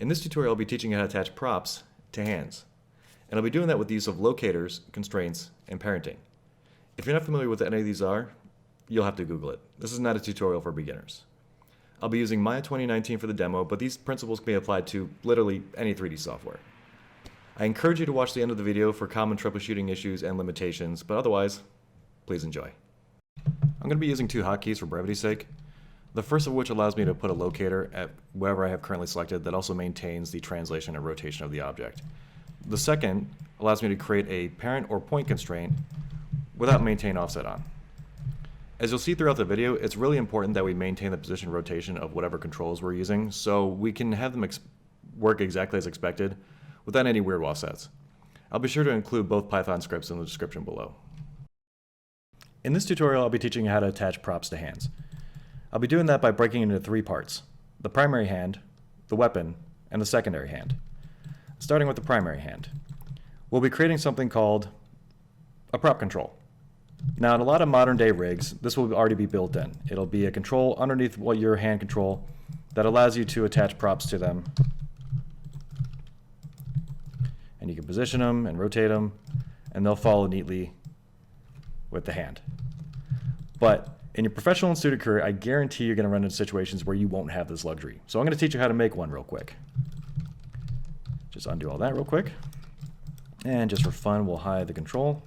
In this tutorial, I'll be teaching you how to attach props to hands. And I'll be doing that with the use of locators, constraints, and parenting. If you're not familiar with what any of these are, you'll have to Google it. This is not a tutorial for beginners. I'll be using Maya 2019 for the demo, but these principles can be applied to literally any 3D software. I encourage you to watch the end of the video for common troubleshooting issues and limitations, but otherwise, please enjoy. I'm going to be using two hotkeys for brevity's sake. The first of which allows me to put a locator at wherever I have currently selected that also maintains the translation and rotation of the object. The second allows me to create a parent or point constraint without maintain offset on. As you'll see throughout the video, it's really important that we maintain the position rotation of whatever controls we're using so we can have them work exactly as expected without any weird offsets. I'll be sure to include both Python scripts in the description below. In this tutorial, I'll be teaching you how to attach props to hands. I'll be doing that by breaking it into three parts: the primary hand, the weapon, and the secondary hand. Starting with the primary hand, we'll be creating something called a prop control. Now, in a lot of modern day rigs, this will already be built in. It'll be a control underneath your hand control that allows you to attach props to them. And you can position them and rotate them, and they'll follow neatly with the hand. But in your professional and student career, I guarantee you're going to run into situations where you won't have this luxury. So I'm going to teach you how to make one real quick. Just undo all that real quick. And just for fun, we'll hide the control.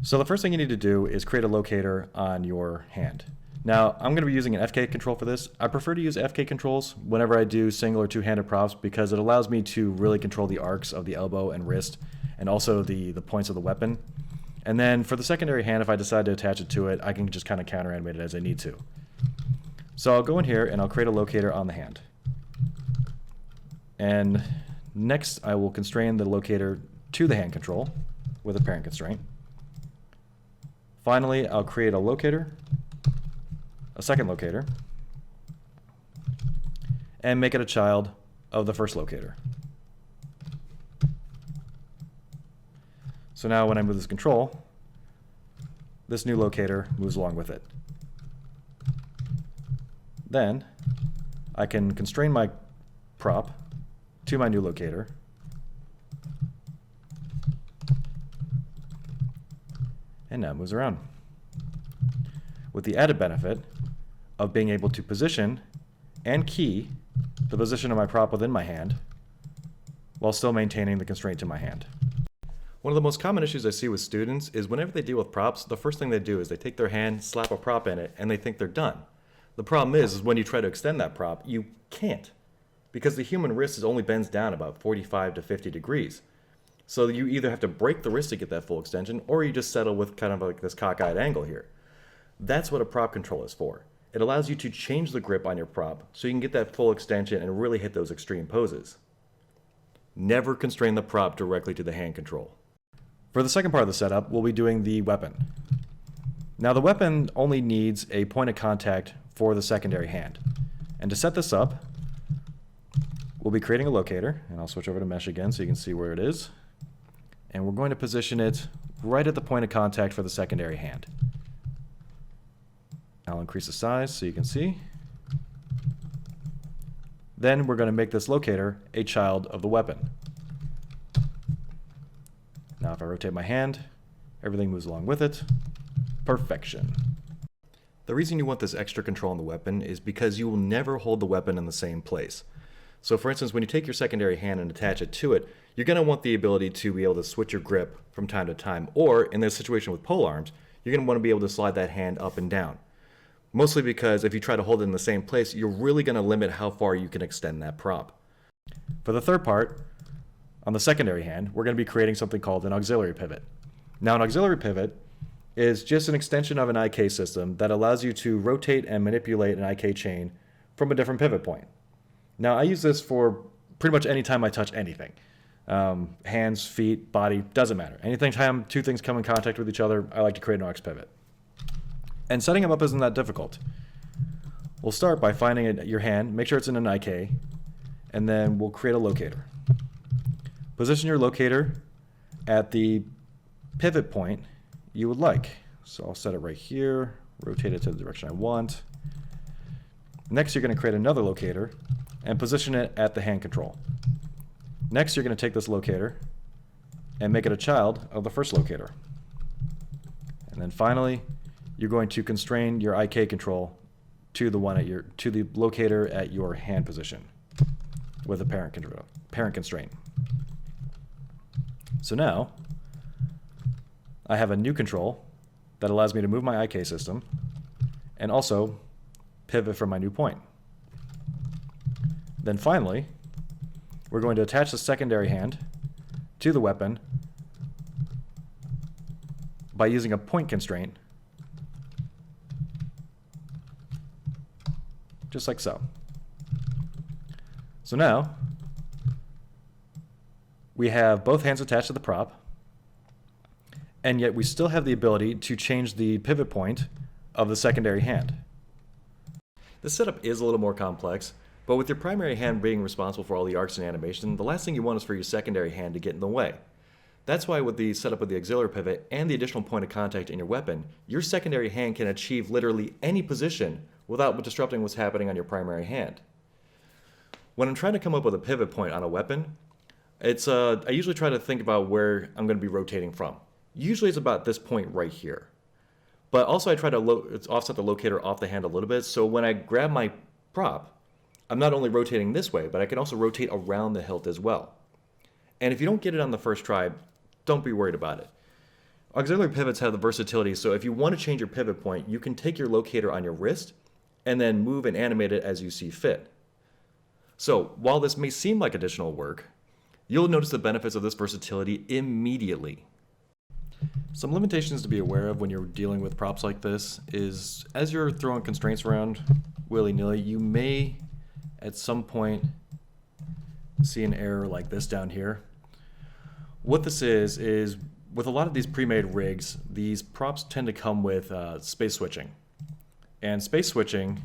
So the first thing you need to do is create a locator on your hand. Now, I'm going to be using an FK control for this. I prefer to use FK controls whenever I do single or two-handed props because it allows me to really control the arcs of the elbow and wrist and also the points of the weapon. And then for the secondary hand, if I decide to attach it to it, I can just kind of counter animate it as I need to. So I'll go in here and I'll create a locator on the hand. And next I will constrain the locator to the hand control with a parent constraint. Finally, I'll create a locator, a second locator, and make it a child of the first locator. So now when I move this control, this new locator moves along with it. Then I can constrain my prop to my new locator, and now it moves around, with the added benefit of being able to position and key the position of my prop within my hand while still maintaining the constraint to my hand. One of the most common issues I see with students is whenever they deal with props, the first thing they do is they take their hand, slap a prop in it, and they think they're done. The problem is when you try to extend that prop, you can't, because the human wrist only bends down about 45 to 50 degrees. So you either have to break the wrist to get that full extension, or you just settle with kind of like this cockeyed angle here. That's what a prop control is for. It allows you to change the grip on your prop so you can get that full extension and really hit those extreme poses. Never constrain the prop directly to the hand control. For the second part of the setup, we'll be doing the weapon. Now the weapon only needs a point of contact for the secondary hand. And to set this up, we'll be creating a locator, and I'll switch over to mesh again so you can see where it is. And we're going to position it right at the point of contact for the secondary hand. I'll increase the size so you can see. Then we're going to make this locator a child of the weapon. Now if I rotate my hand, everything moves along with it. Perfection. The reason you want this extra control on the weapon is because you will never hold the weapon in the same place. So for instance, when you take your secondary hand and attach it to it, you're going to want the ability to be able to switch your grip from time to time. Or in this situation with pole arms, you're going to want to be able to slide that hand up and down. Mostly because if you try to hold it in the same place, you're really going to limit how far you can extend that prop. For the third part, on the secondary hand, we're going to be creating something called an auxiliary pivot. Now an auxiliary pivot is just an extension of an IK system that allows you to rotate and manipulate an IK chain from a different pivot point. Now I use this for pretty much any time I touch anything. Hands, feet, body, doesn't matter. Anytime two things come in contact with each other, I like to create an aux pivot. And setting them up isn't that difficult. We'll start by finding your hand, make sure it's in an IK, and then we'll create a locator. Position your locator at the pivot point you would like. So I'll set it right here, rotate it to the direction I want, Next, you're going to create another locator and position it at the hand control. Next, you're going to take this locator and make it a child of the first locator. And then finally, you're going to constrain your IK control to the locator at your hand position with a parent constraint. So now I have a new control that allows me to move my IK system and also pivot from my new point. Then finally, we're going to attach the secondary hand to the weapon by using a point constraint, just like so. So now we have both hands attached to the prop, and yet we still have the ability to change the pivot point of the secondary hand. This setup is a little more complex, but with your primary hand being responsible for all the arcs and animation, the last thing you want is for your secondary hand to get in the way. That's why with the setup of the auxiliary pivot and the additional point of contact in your weapon, your secondary hand can achieve literally any position without disrupting what's happening on your primary hand. When I'm trying to come up with a pivot point on a weapon, I usually try to think about where I'm going to be rotating from. Usually it's about this point right here. But also I try to offset the locator off the hand a little bit, so when I grab my prop, I'm not only rotating this way, but I can also rotate around the hilt as well. And if you don't get it on the first try, don't be worried about it. Auxiliary pivots have the versatility, so if you want to change your pivot point, you can take your locator on your wrist and then move and animate it as you see fit. So while this may seem like additional work, you'll notice the benefits of this versatility immediately. Some limitations to be aware of when you're dealing with props like this is, as you're throwing constraints around willy-nilly, you may at some point see an error like this down here. What this is with a lot of these pre-made rigs, these props tend to come with space switching. And space switching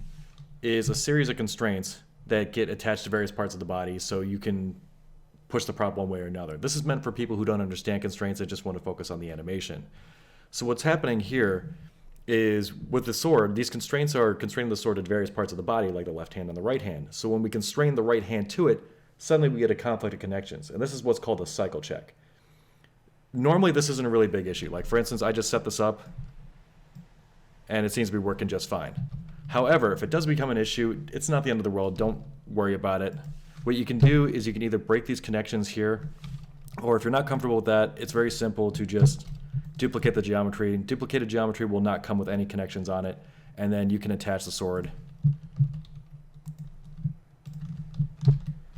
is a series of constraints that get attached to various parts of the body so you can push the prop one way or another. This is meant for people who don't understand constraints and just want to focus on the animation. So what's happening here is with the sword, these constraints are constraining the sword to various parts of the body, like the left hand and the right hand. So when we constrain the right hand to it, suddenly we get a conflict of connections. And this is what's called a cycle check. Normally this isn't a really big issue. Like for instance, I just set this up and it seems to be working just fine. However, if it does become an issue, it's not the end of the world. Don't worry about it. What you can do is you can either break these connections here, or if you're not comfortable with that, it's very simple to just duplicate the geometry. Duplicated geometry will not come with any connections on it, and then you can attach the sword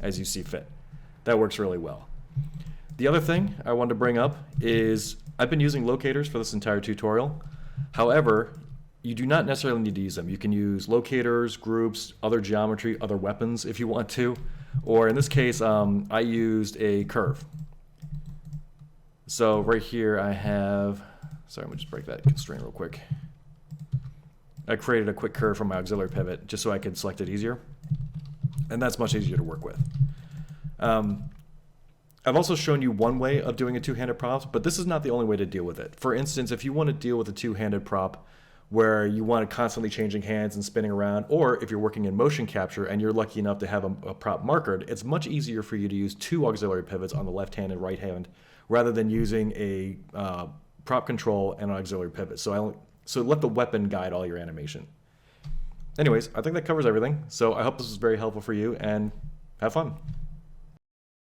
as you see fit. That works really well. The other thing I wanted to bring up is I've been using locators for this entire tutorial. However, you do not necessarily need to use them. You can use locators, groups, other geometry, other weapons if you want to. Or in this case, I used a curve. So right here I have, sorry, let me just break that constraint real quick. I created a quick curve from my auxiliary pivot just so I could select it easier. And that's much easier to work with. I've also shown you one way of doing a two-handed prop, but this is not the only way to deal with it. For instance, if you want to deal with a two-handed prop where you want it constantly changing hands and spinning around, or if you're working in motion capture and you're lucky enough to have a prop markered, it's much easier for you to use two auxiliary pivots on the left hand and right hand rather than using a prop control and an auxiliary pivot. So let the weapon guide all your animation. Anyways, I think that covers everything. So I hope this was very helpful for you, and have fun.